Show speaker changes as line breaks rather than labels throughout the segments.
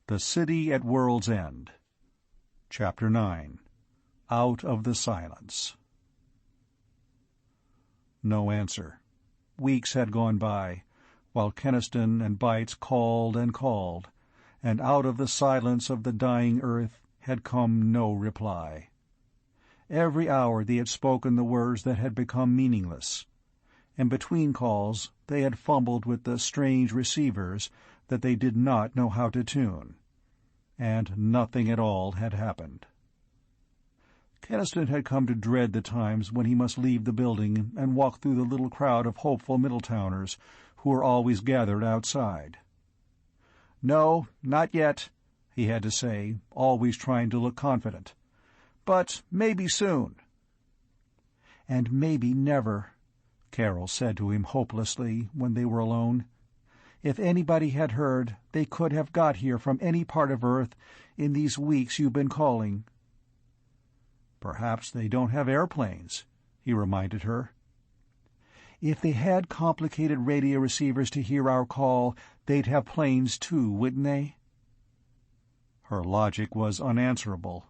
The City at World's End. Chapter 9. Out of the Silence. No answer. Weeks had gone by, while Keniston and Bites called, and out of the silence of the dying earth had come no reply. Every hour they had spoken the words that had become meaningless, and between calls they had fumbled with the strange receivers that they did not know how to tune. And nothing at all had happened. Keniston had come to dread the times when he must leave the building and walk through the little crowd of hopeful Middletowners who were always gathered outside. "No, not yet," he had to say, always trying to look confident. "But maybe soon." "And maybe never," Carol said to him hopelessly when they were alone. "If anybody had heard, they could have got here from any part of Earth in these weeks you've been calling." "Perhaps they don't have airplanes," he reminded her. "If they had complicated radio receivers to hear our call, they'd have planes too, wouldn't they?" Her logic was unanswerable.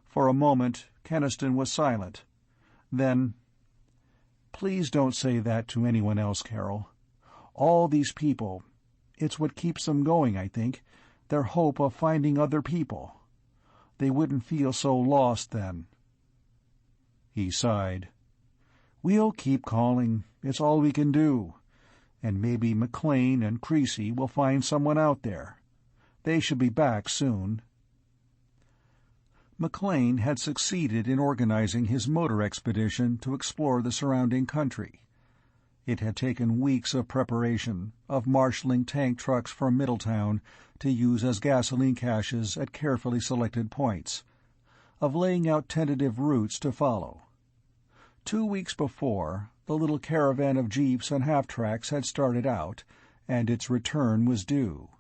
For a moment, Keniston was silent. Then, "Please don't say that to anyone else, Carol. All these people, it's what keeps them going, I think, their hope of finding other people. They wouldn't feel so lost then." He sighed. "We'll keep calling. It's all we can do. And maybe McLean and Creasy will find someone out there. They should be back soon." McLean had succeeded in organizing his motor expedition to explore the surrounding country. It had taken weeks of preparation, of marshalling tank trucks from Middletown to use as gasoline caches at carefully selected points, of laying out tentative routes to follow. 2 weeks before, the little caravan of jeeps and half-tracks had started out, and its return was due.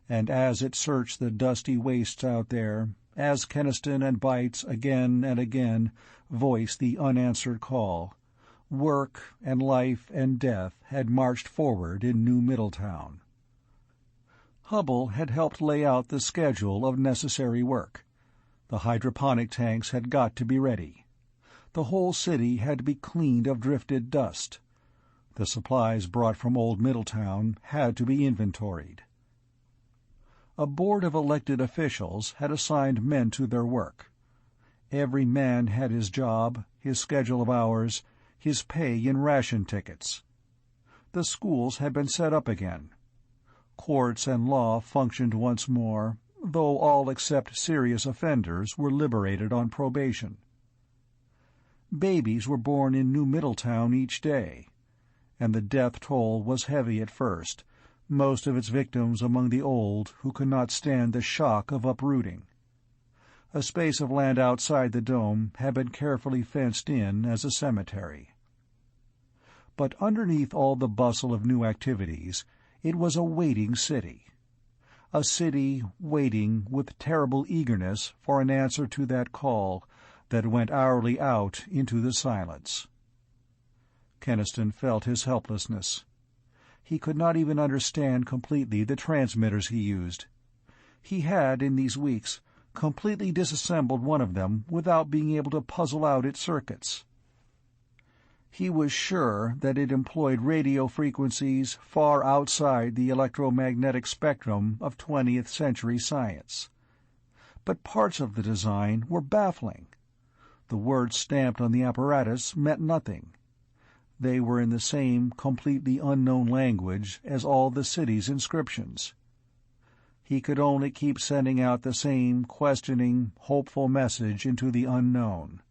And as it searched the dusty wastes out there, as Keniston and Bites again and again voiced the unanswered call, work and life and death had marched forward in New Middletown. Hubble had helped lay out the schedule of necessary work. The hydroponic tanks had got to be ready. The whole city had to be cleaned of drifted dust. The supplies brought from Old Middletown had to be inventoried. A board of elected officials had assigned men to their work. Every man had his job, his schedule of hours, his pay in ration tickets. The schools had been set up again. Courts and law functioned once more, though all except serious offenders were liberated on probation. Babies were born in New Middletown each day, and the death toll was heavy at first, most of its victims among the old who could not stand the shock of uprooting. A space of land outside the dome had been carefully fenced in as a cemetery. But underneath all the bustle of new activities, it was a waiting city. A city waiting with terrible eagerness for an answer to that call that went hourly out into the silence. Keniston felt his helplessness. He could not even understand completely the transmitters he used. He had, in these weeks, completely disassembled one of them without being able to puzzle out its circuits. He was sure that it employed radio frequencies far outside the electromagnetic spectrum of 20th century science. But parts of the design were baffling. The words stamped on the apparatus meant nothing. They were in the same completely unknown language as all the city's inscriptions. He could only keep sending out the same questioning, hopeful message into the unknown.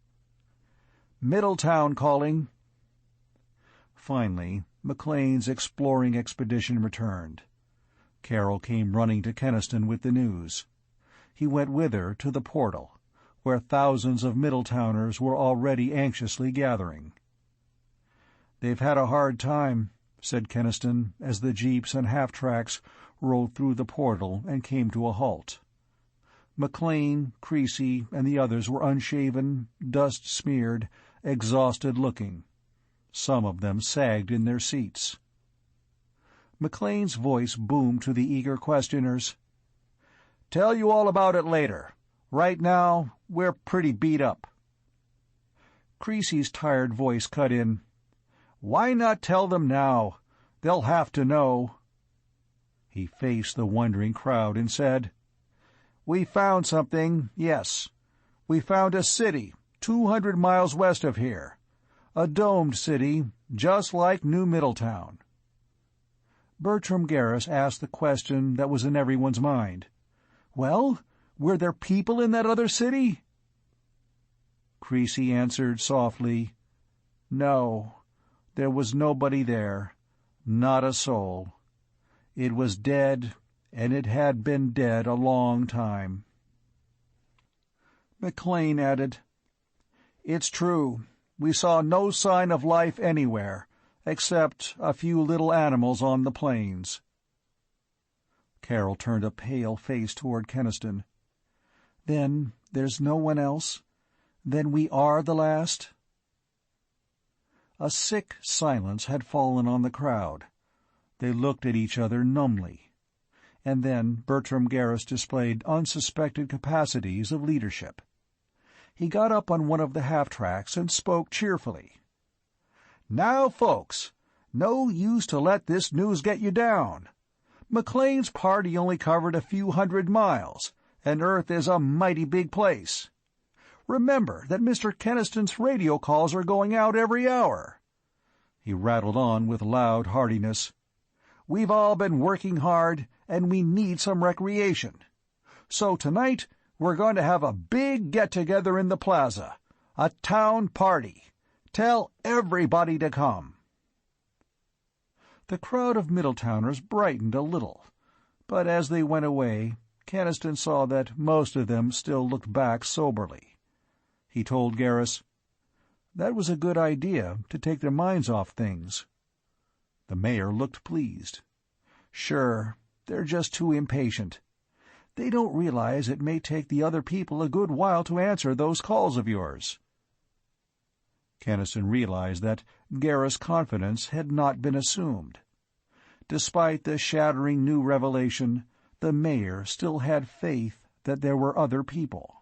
"Middletown calling." Finally, McLean's exploring expedition returned. Carol came running to Keniston with the news. He went with her to the portal, where thousands of Middletowners were already anxiously gathering. "They've had a hard time," said Keniston, as the jeeps and half-tracks rolled through the portal and came to a halt. McLean, Creasy, and the others were unshaven, dust-smeared, exhausted-looking. Some of them sagged in their seats. McLean's voice boomed to the eager questioners. Tell you all about it later. Right now, we're pretty beat up." Creasy's tired voice cut in. "Why not tell them now? They'll have to know." He faced the wondering crowd and said, "We found something, yes. We found a city 200 miles west of here. A domed city, just like New Middletown." Bertram Garris asked the question that was in everyone's mind. "Well, were there people in that other city?" Creasy answered softly, "No, there was nobody there. Not a soul. It was dead, and it had been dead a long time." McLean added, "It's true. We saw no sign of life anywhere, except a few little animals on the plains." Carol turned a pale face toward Keniston. "Then there's no one else? Then we are the last?" A sick silence had fallen on the crowd. They looked at each other numbly. And then Bertram Garris displayed unsuspected capacities of leadership. He got up on one of the half-tracks and spoke cheerfully. "Now, folks, no use to let this news get you down. McLean's party only covered a few 100 miles, and Earth is a mighty big place. Remember that Mr. Keniston's radio calls are going out every hour." He rattled on with loud heartiness. "We've all been working hard, and we need some recreation. So tonight we're going to have a big get-together in the plaza, a town party. Tell everybody to come." The crowd of Middletowners brightened a little, but as they went away, Keniston saw that most of them still looked back soberly. He told Garris, "That was a good idea, to take their minds off things." The mayor looked pleased. "Sure, they're just too impatient. They don't realize it may take the other people a good while to answer those calls of yours." Keniston realized that Garris' confidence had not been assumed. Despite the shattering new revelation, the mayor still had faith that there were other people.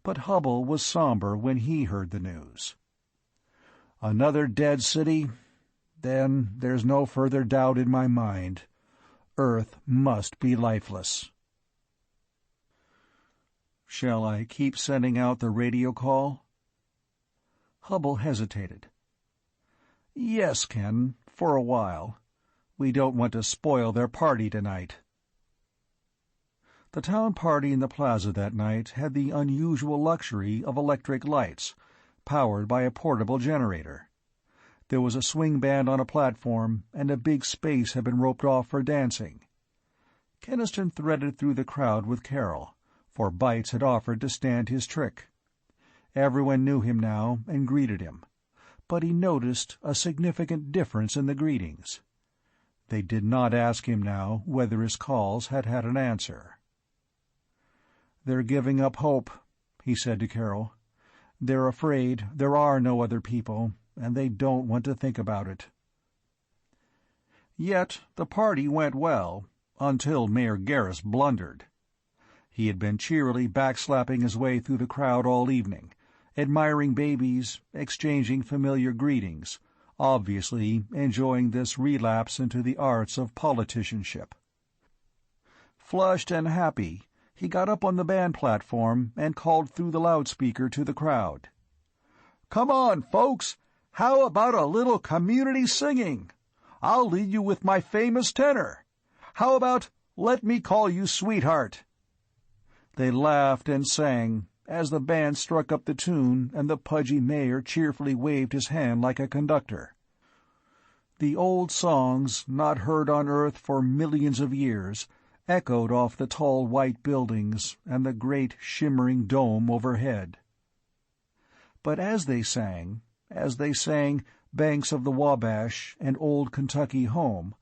But Hubbell was somber when he heard the news. "Another dead city? Then there's no further doubt in my mind. Earth must be lifeless." "Shall I keep sending out the radio call?" Hubbell hesitated. "Yes, Ken, for a while. We don't want to spoil their party tonight." The town party in the plaza that night had the unusual luxury of electric lights, powered by a portable generator. There was a swing band on a platform, and a big space had been roped off for dancing. Keniston threaded through the crowd with Carol, for Bites had offered to stand his trick. Everyone knew him now and greeted him, but he noticed a significant difference in the greetings. They did not ask him now whether his calls had had an answer. "They're giving up hope," he said to Carol. "They're afraid there are no other people, and they don't want to think about it." Yet the party went well, until Mayor Garris blundered. He had been cheerily backslapping his way through the crowd all evening, admiring babies, exchanging familiar greetings, obviously enjoying this relapse into the arts of politicianship. Flushed and happy, he got up on the band platform and called through the loudspeaker to the crowd. "Come on, folks! How about a little community singing? I'll lead you with my famous tenor. How about 'Let Me Call You Sweetheart'?" They laughed and sang, as the band struck up the tune and the pudgy mayor cheerfully waved his hand like a conductor. The old songs, not heard on Earth for millions of years, echoed off the tall white buildings and the great shimmering dome overhead. But as they sang Banks of the Wabash and Old Kentucky Home,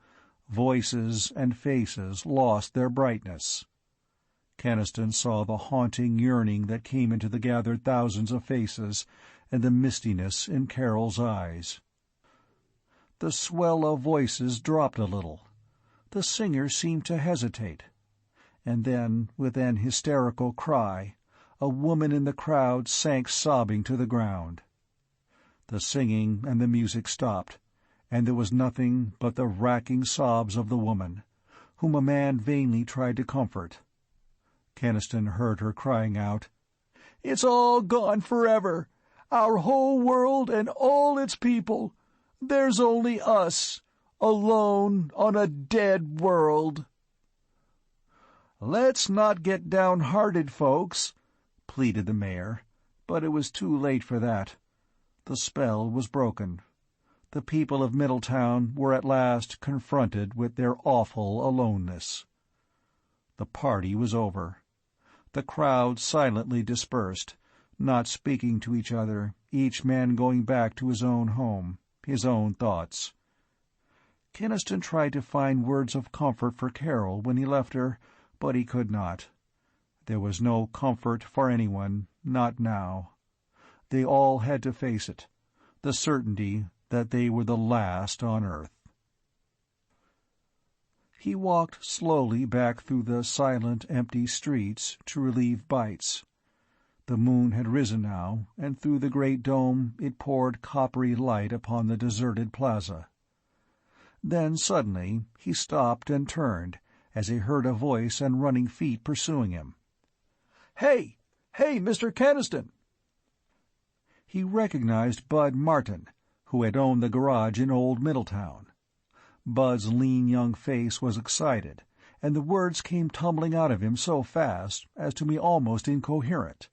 voices and faces lost their brightness. Keniston saw the haunting yearning that came into the gathered thousands of faces, and the mistiness in Carol's eyes. The swell of voices dropped a little. The singer seemed to hesitate. and then, with an hysterical cry, a woman in the crowd sank sobbing to the ground. The singing and the music stopped, and there was nothing but the racking sobs of the woman, whom a man vainly tried to comfort. Keniston heard her crying out, "It's all gone forever! Our whole world and all its people! There's only us, alone on a dead world!" "Let's not get downhearted, folks," pleaded the mayor, but it was too late for that. The spell was broken. The people of Middletown were at last confronted with their awful aloneness. The party was over. The crowd silently dispersed, not speaking to each other, each man going back to his own home, his own thoughts. Keniston tried to find words of comfort for Carol when he left her, but he could not. There was no comfort for anyone, not now. They all had to face it, the certainty that they were the last on Earth. He walked slowly back through the silent, empty streets to relieve Bites. The moon had risen now, and through the great dome it poured coppery light upon the deserted plaza. Then suddenly he stopped and turned, as he heard a voice and running feet pursuing him. "Hey! Hey, Mr. Keniston!" He recognized Bud Martin, who had owned the garage in Old Middletown. Bud's lean young face was excited, and the words came tumbling out of him so fast as to be almost incoherent.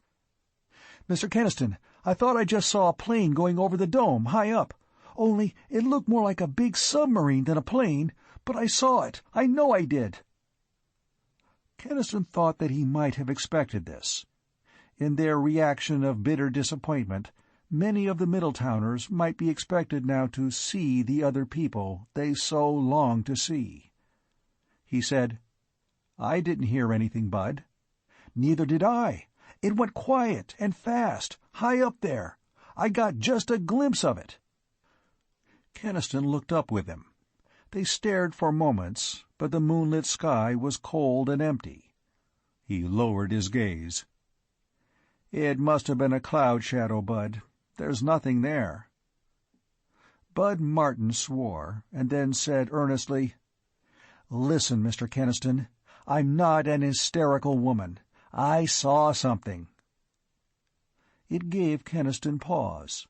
"Mr. Keniston, I thought I just saw a plane going over the dome, high up. Only it looked more like a big submarine than a plane, but I saw it. I know I did." Keniston thought that he might have expected this. In their reaction of bitter disappointment, many of the Middletowners might be expected now to see the other people they so longed to see. He said, "I didn't hear anything, Bud." "Neither did I. It went quiet and fast, high up there. I got just a glimpse of it." Keniston looked up with him. They stared for moments, but the moonlit sky was cold and empty. He lowered his gaze. "It must have been a cloud shadow, Bud. There's nothing there." Bud Martin swore, and then said earnestly, "Listen, Mr. Keniston, I'm not an hysterical woman. I saw something." It gave Keniston pause.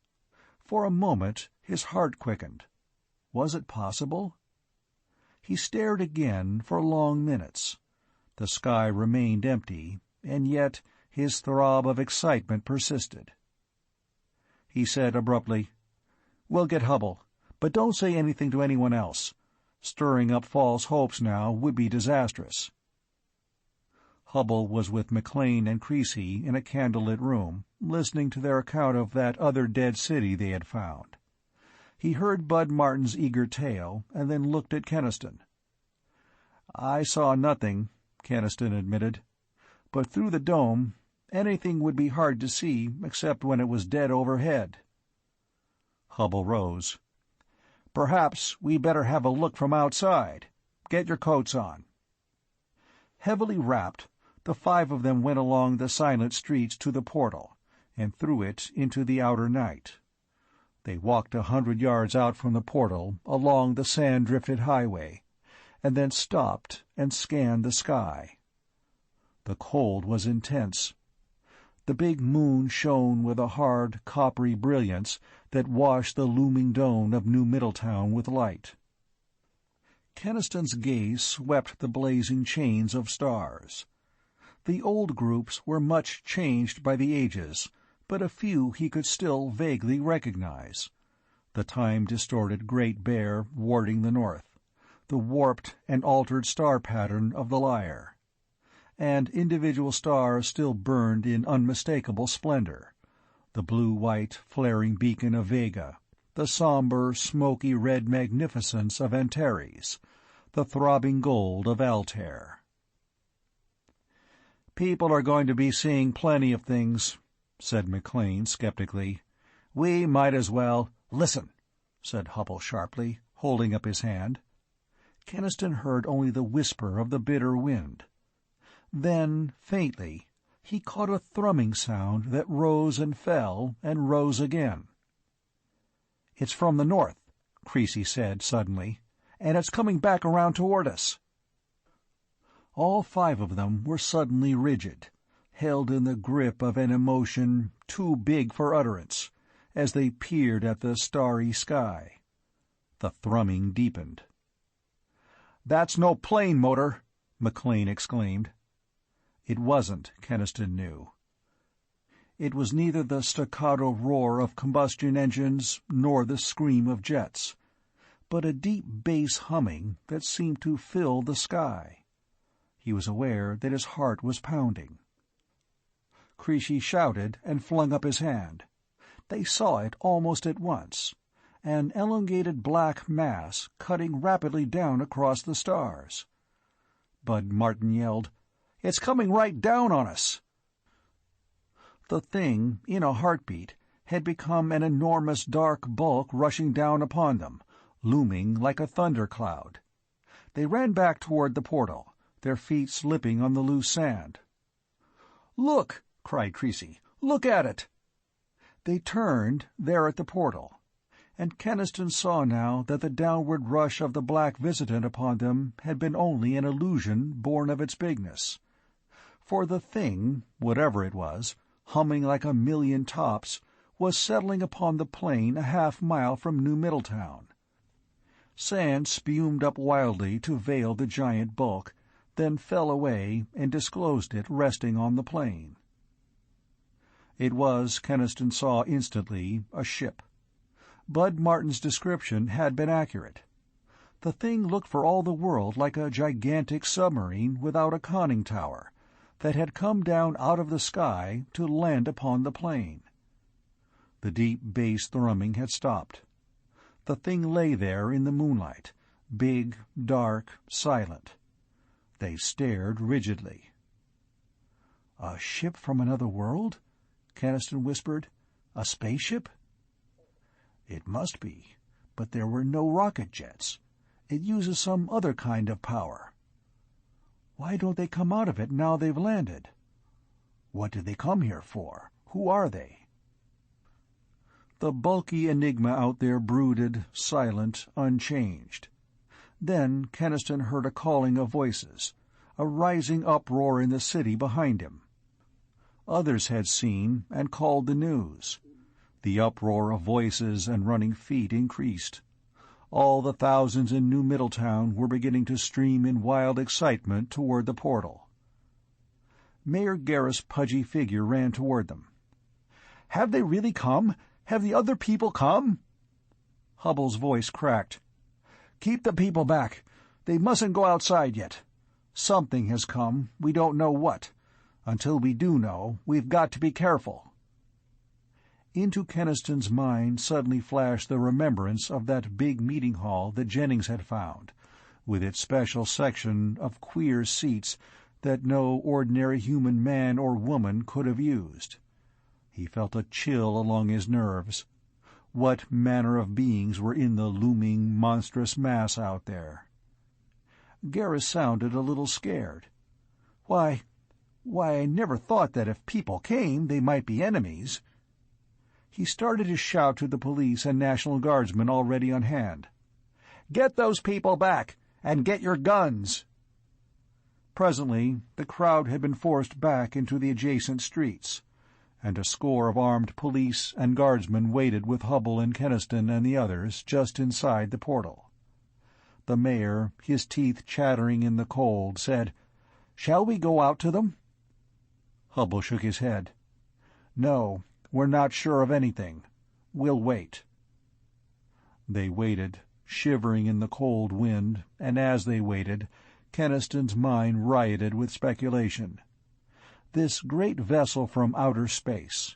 For a moment his heart quickened. Was it possible? He stared again for long minutes. The sky remained empty, and yet his throb of excitement persisted. He said abruptly, "We'll get Hubble, but don't say anything to anyone else. Stirring up false hopes now would be disastrous." Hubble was with McLean and Creasy in a candlelit room, listening to their account of that other dead city they had found. He heard Bud Martin's eager tale, and then looked at Keniston. "I saw nothing," Keniston admitted. "But through the dome, anything would be hard to see except when it was dead overhead." Hubble rose. "Perhaps we better have a look from outside. Get your coats on." Heavily wrapped, the five of them went along the silent streets to the portal, and through it into the outer night. They walked 100 yards out from the portal along the sand-drifted highway, and then stopped and scanned the sky. The cold was intense. The big moon shone with a hard, coppery brilliance that washed the looming dome of New Middletown with light. Keniston's gaze swept the blazing chains of stars. The old groups were much changed by the ages, but a few he could still vaguely recognize. The time-distorted Great Bear warding the north, the warped and altered star pattern of the Lyre. And individual stars still burned in unmistakable splendor. The blue-white, flaring beacon of Vega, the somber, smoky red magnificence of Antares, the throbbing gold of Altair. "People are going to be seeing plenty of things," said McLean skeptically. "We might as well—" "Listen," said Hubble sharply, holding up his hand. Keniston heard only the whisper of the bitter wind. Then, faintly, he caught a thrumming sound that rose and fell and rose again. "It's from the north," Creasy said suddenly, "and it's coming back around toward us." All 5 of them were suddenly rigid, held in the grip of an emotion too big for utterance, as they peered at the starry sky. The thrumming deepened. "That's no plane motor!" McLean exclaimed. It wasn't, Keniston knew. It was neither the staccato roar of combustion engines nor the scream of jets, but a deep bass humming that seemed to fill the sky. He was aware that his heart was pounding. Creasy shouted and flung up his hand. They saw it almost at once, an elongated black mass cutting rapidly down across the stars. Bud Martin yelled, "It's coming right down on us!" The thing, in a heartbeat, had become an enormous dark bulk rushing down upon them, looming like a thundercloud. They ran back toward the portal, their feet slipping on the loose sand. "Look!" cried Creasy. "Look at it!" They turned, there at the portal, and Keniston saw now that the downward rush of the black visitant upon them had been only an illusion born of its bigness. For the thing, whatever it was, humming like a million tops, was settling upon the plain a half-mile from New Middletown. Sand spumed up wildly to veil the giant bulk, then fell away and disclosed it resting on the plain. It was, Keniston saw instantly, a ship. Bud Martin's description had been accurate. The thing looked for all the world like a gigantic submarine without a conning tower, that had come down out of the sky to land upon the plain. The deep bass thrumming had stopped. The thing lay there in the moonlight, big, dark, silent. They stared rigidly. "A ship from another world?" Keniston whispered. "A spaceship?" "It must be, but there were no rocket jets. It uses some other kind of power. Why don't they come out of it now they've landed? What did they come here for? Who are they?" The bulky enigma out there brooded, silent, unchanged. Then Keniston heard a calling of voices, a rising uproar in the city behind him. Others had seen and called the news. The uproar of voices and running feet increased. All the thousands in New Middletown were beginning to stream in wild excitement toward the portal. Mayor Garris' pudgy figure ran toward them. "Have they really come? Have the other people come?" Hubbell's voice cracked. "Keep the people back. They mustn't go outside yet. Something has come, we don't know what. Until we do know, we've got to be careful." Into Keniston's mind suddenly flashed the remembrance of that big meeting hall that Jennings had found, with its special section of queer seats that no ordinary human man or woman could have used. He felt a chill along his nerves. What manner of beings were in the looming, monstrous mass out there? Garris sounded a little scared. Why, I never thought that if people came, they might be enemies." He started to shout to the police and National Guardsmen already on hand. "Get those people back, and get your guns!" Presently, the crowd had been forced back into the adjacent streets, and a score of armed police and guardsmen waited with Hubbell and Keniston and the others just inside the portal. The mayor, his teeth chattering in the cold, said, "Shall we go out to them?" Hubbell shook his head. "No, we're not sure of anything. We'll wait." They waited, shivering in the cold wind, and as they waited, Keniston's mind rioted with speculation. This great vessel from outer space,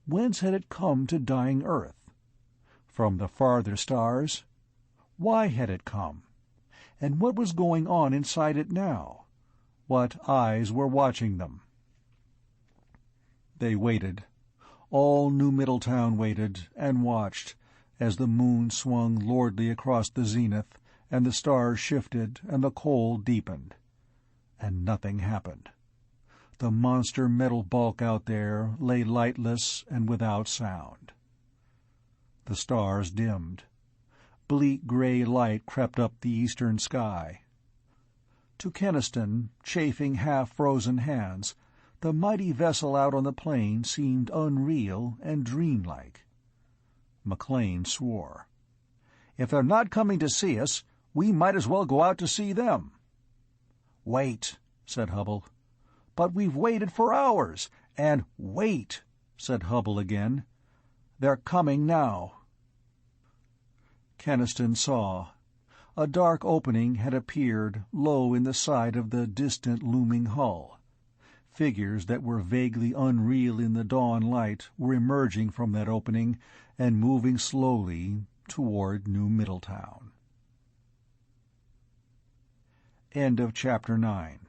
whence had it come to dying Earth? From the farther stars? Why had it come? And what was going on inside it now? What eyes were watching them? They waited. All New Middletown waited and watched as the moon swung lordly across the zenith and the stars shifted and the cold deepened. And nothing happened. The monster metal bulk out there lay lightless and without sound. The stars dimmed. Bleak gray light crept up the eastern sky. To Keniston, chafing half-frozen hands, the mighty vessel out on the plain seemed unreal and dreamlike. McLean swore. "If they're not coming to see us, we might as well go out to see them." "Wait," said Hubble. "But we've waited for hours, and—" "Wait," said Hubble again. "They're coming now." Keniston saw. A dark opening had appeared low in the side of the distant looming hull. Figures that were vaguely unreal in the dawn light were emerging from that opening and moving slowly toward New Middletown. End of Chapter 9.